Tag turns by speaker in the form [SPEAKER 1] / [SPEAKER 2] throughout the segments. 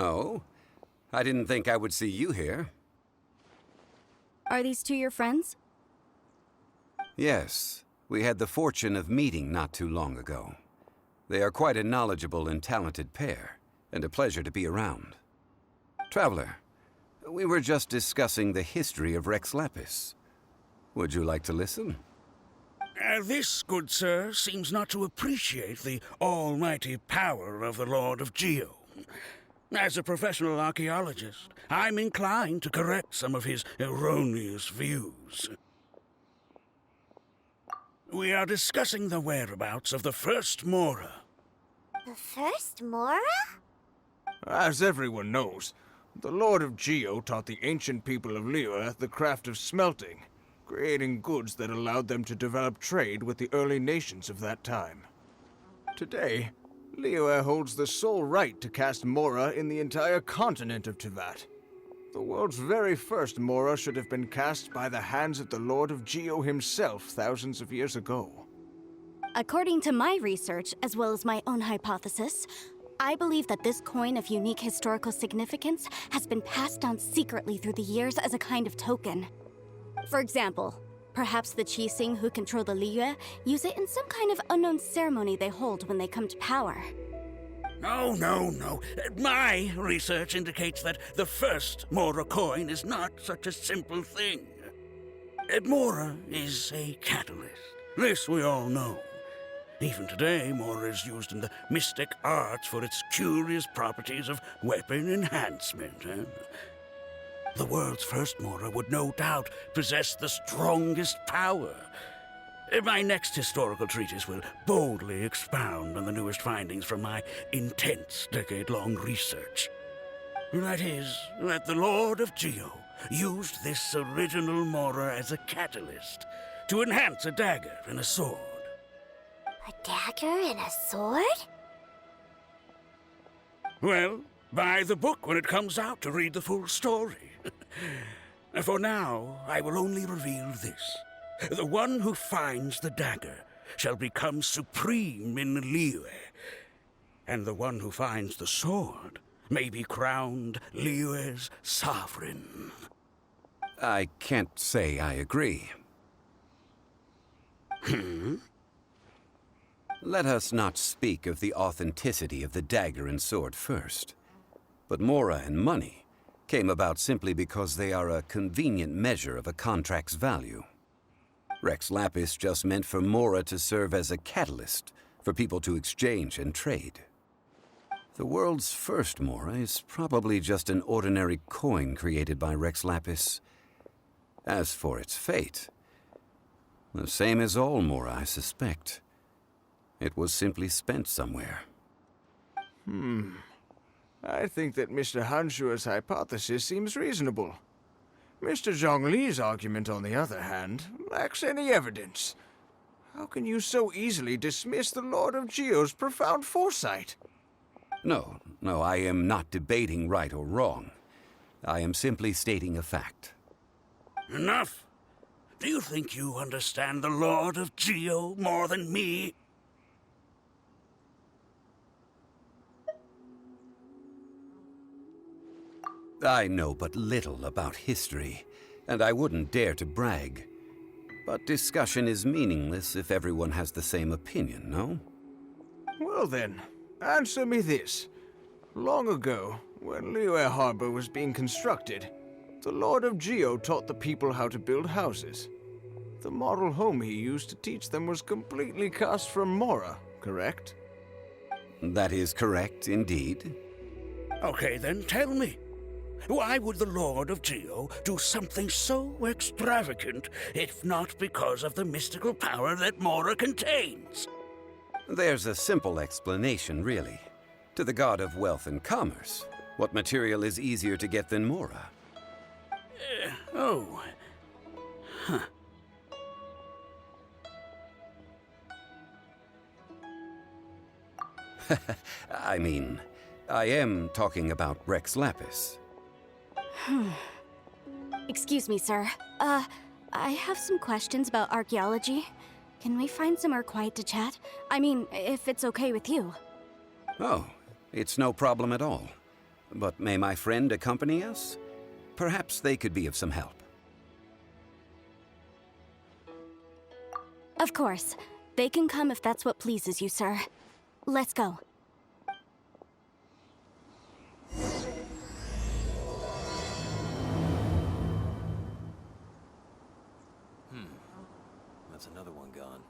[SPEAKER 1] Oh? I didn't think I would see you here.
[SPEAKER 2] Are these two your friends?
[SPEAKER 1] Yes. We had the fortune of meeting not too long ago. They are quite a knowledgeable and talented pair, and a pleasure to be around. Traveler, we were just discussing the history of Rex Lapis. Would you like to listen?
[SPEAKER 3] This, good sir, seems not to appreciate the almighty power of the Lord of Geo. As a professional archaeologist, I'm inclined to correct some of his erroneous views. We are discussing the whereabouts of the first Mora.
[SPEAKER 4] The first Mora?
[SPEAKER 5] As everyone knows, the Lord of Geo taught the ancient people of Liyue the craft of smelting, creating goods that allowed them to develop trade with the early nations of that time. Today, Liyue holds the sole right to cast Mora in the entire continent of Teyvat. The world's very first Mora should have been cast by the hands of the Lord of Geo himself thousands of years ago.
[SPEAKER 2] According to my research, as well as my own hypothesis, I believe that this coin of unique historical significance has been passed down secretly through the years as a kind of token. For example, perhaps the Qixing who control the Liyue use it in some kind of unknown ceremony they hold when they come to power.
[SPEAKER 3] No. My research indicates that the first Mora coin is not such a simple thing. Mora is a catalyst. This we all know. Even today, Mora is used in the mystic arts for its curious properties of weapon enhancement. The world's first Mora would no doubt possess the strongest power. My next historical treatise will boldly expound on the newest findings from my intense decade-long research. That is, that the Lord of Geo used this original Mora as a catalyst to enhance a dagger and a sword.
[SPEAKER 4] A dagger and a sword?
[SPEAKER 3] Well, buy the book when it comes out to read the full story. For now, I will only reveal this. The one who finds the dagger shall become supreme in Liyue, and the one who finds the sword may be crowned Liyue's sovereign.
[SPEAKER 1] I can't say I agree. Let us not speak of the authenticity of the dagger and sword first. But Mora and money came about simply because they are a convenient measure of a contract's value. Rex Lapis just meant for Mora to serve as a catalyst for people to exchange and trade. The world's first Mora is probably just an ordinary coin created by Rex Lapis. As for its fate, the same as all Mora, I suspect. It was simply spent somewhere.
[SPEAKER 5] I think that Mr. Hanshua's hypothesis seems reasonable. Mr. Zhongli's argument, on the other hand, lacks any evidence. How can you so easily dismiss the Lord of Geo's profound foresight?
[SPEAKER 1] No, I am not debating right or wrong. I am simply stating a fact.
[SPEAKER 3] Enough! Do you think you understand the Lord of Geo more than me?
[SPEAKER 1] I know but little about history, and I wouldn't dare to brag. But discussion is meaningless if everyone has the same opinion, no?
[SPEAKER 5] Well then, answer me this. Long ago, when Liyue Harbor was being constructed, the Lord of Geo taught the people how to build houses. The model home he used to teach them was completely cast from Mora, correct?
[SPEAKER 1] That is correct, indeed.
[SPEAKER 3] Okay, then tell me. Why would the Lord of Geo do something so extravagant, if not because of the mystical power that Mora contains?
[SPEAKER 1] There's a simple explanation, really. To the god of wealth and commerce, what material is easier to get than Mora? I mean, I am talking about Rex Lapis.
[SPEAKER 2] Excuse me, sir. I have some questions about archaeology. Can we find somewhere quiet to chat? I mean, if it's okay with you.
[SPEAKER 1] Oh, it's no problem at all. But may my friend accompany us? Perhaps they could be of some help.
[SPEAKER 2] Of course. They can come if that's what pleases you, sir. Let's go.
[SPEAKER 6] That's another one gone.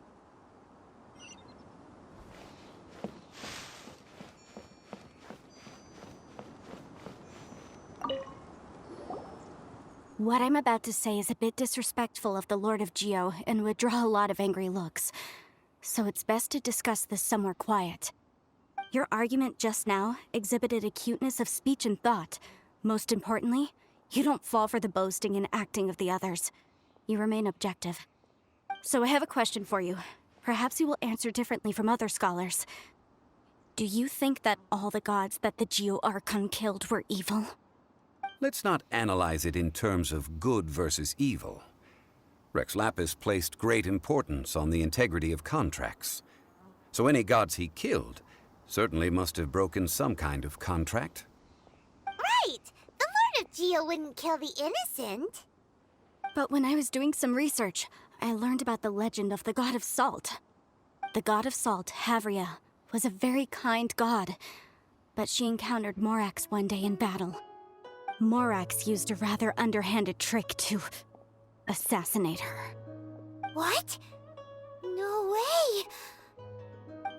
[SPEAKER 2] What I'm about to say is a bit disrespectful of the Lord of Geo and would draw a lot of angry looks. So it's best to discuss this somewhere quiet. Your argument just now exhibited acuteness of speech and thought. Most importantly, you don't fall for the boasting and acting of the others. You remain objective. So I have a question for you. Perhaps you will answer differently from other scholars. Do you think that all the gods that the Geo Archon killed were evil?
[SPEAKER 1] Let's not analyze it in terms of good versus evil. Rex Lapis placed great importance on the integrity of contracts. So any gods he killed certainly must have broken some kind of contract.
[SPEAKER 4] Right! The Lord of Geo wouldn't kill the innocent.
[SPEAKER 2] But when I was doing some research, I learned about the legend of the god of salt. The god of salt, Havria, was a very kind god, but she encountered Morax one day in battle. Morax used a rather underhanded trick to assassinate her.
[SPEAKER 4] What? No way!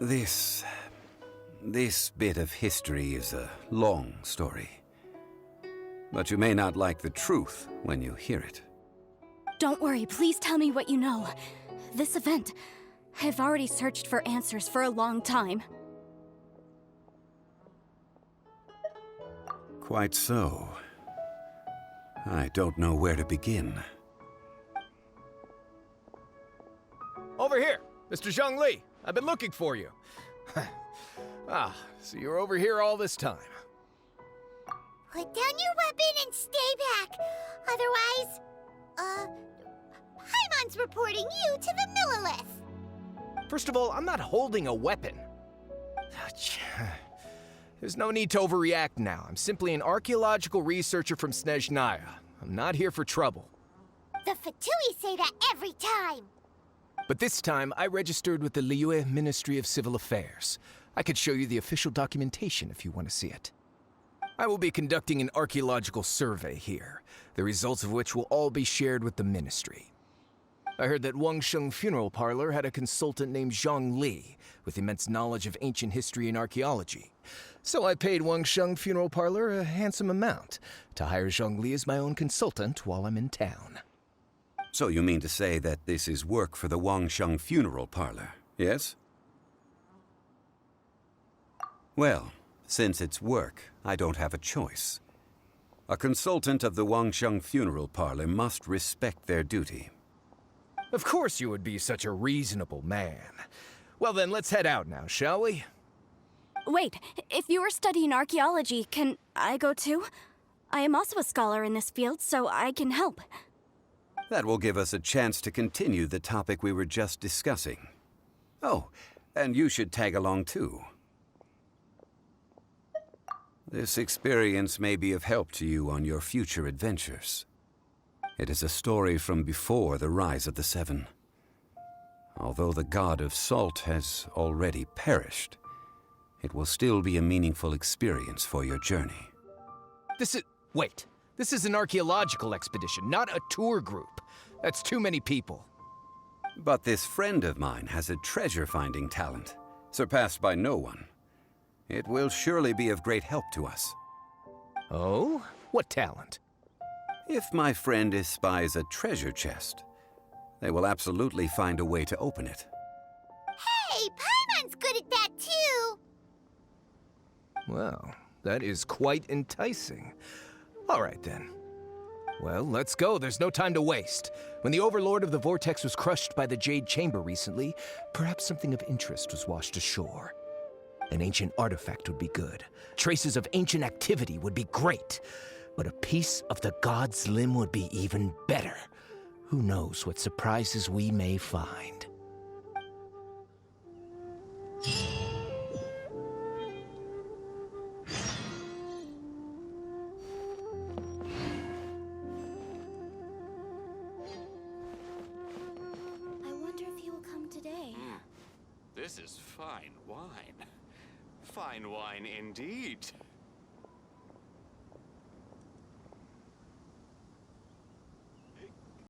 [SPEAKER 1] This bit of history is a long story. But you may not like the truth when you hear it.
[SPEAKER 2] Don't worry, please tell me what you know. This event, I've already searched for answers for a long time.
[SPEAKER 1] Quite so. I don't know where to begin.
[SPEAKER 7] Over here, Mr. Zhongli. I've been looking for you. So you're over here all this time.
[SPEAKER 4] Put down your weapon and stay back. Otherwise, Paimon's reporting you to the Millilith.
[SPEAKER 7] First of all, I'm not holding a weapon. There's no need to overreact now. I'm simply an archaeological researcher from Snezhnaya. I'm not here for trouble.
[SPEAKER 4] The Fatui say that every time.
[SPEAKER 7] But this time, I registered with the Liyue Ministry of Civil Affairs. I could show you the official documentation if you want to see it. I will be conducting an archaeological survey here, the results of which will all be shared with the ministry. I heard that Wangsheng Funeral Parlor had a consultant named Zhang Li, with immense knowledge of ancient history and archaeology. So I paid Wangsheng Funeral Parlor a handsome amount to hire Zhang Li as my own consultant while I'm in town.
[SPEAKER 1] So you mean to say that this is work for the Wangsheng Funeral Parlor, yes? Well, since it's work, I don't have a choice. A consultant of the Wangsheng Funeral Parlor must respect their duty.
[SPEAKER 7] Of course you would be such a reasonable man. Well then, let's head out now, shall we?
[SPEAKER 2] Wait, if you are studying archaeology, can I go too? I am also a scholar in this field, so I can help.
[SPEAKER 1] That will give us a chance to continue the topic we were just discussing. Oh, and you should tag along too. This experience may be of help to you on your future adventures. It is a story from before the rise of the Seven. Although the god of salt has already perished, it will still be a meaningful experience for your journey.
[SPEAKER 7] Wait. This is an archaeological expedition, not a tour group. That's too many people.
[SPEAKER 1] But this friend of mine has a treasure-finding talent, surpassed by no one. It will surely be of great help to us.
[SPEAKER 7] Oh? What talent?
[SPEAKER 1] If my friend espies a treasure chest, they will absolutely find a way to open it.
[SPEAKER 4] Hey, Paimon's good at that too.
[SPEAKER 7] Well, that is quite enticing. All right, then. Well, let's go. There's no time to waste. When the Overlord of the Vortex was crushed by the Jade Chamber recently, perhaps something of interest was washed ashore. An ancient artifact would be good. Traces of ancient activity would be great. But a piece of the god's limb would be even better. Who knows what surprises we may find.
[SPEAKER 6] This is fine wine. Fine wine indeed.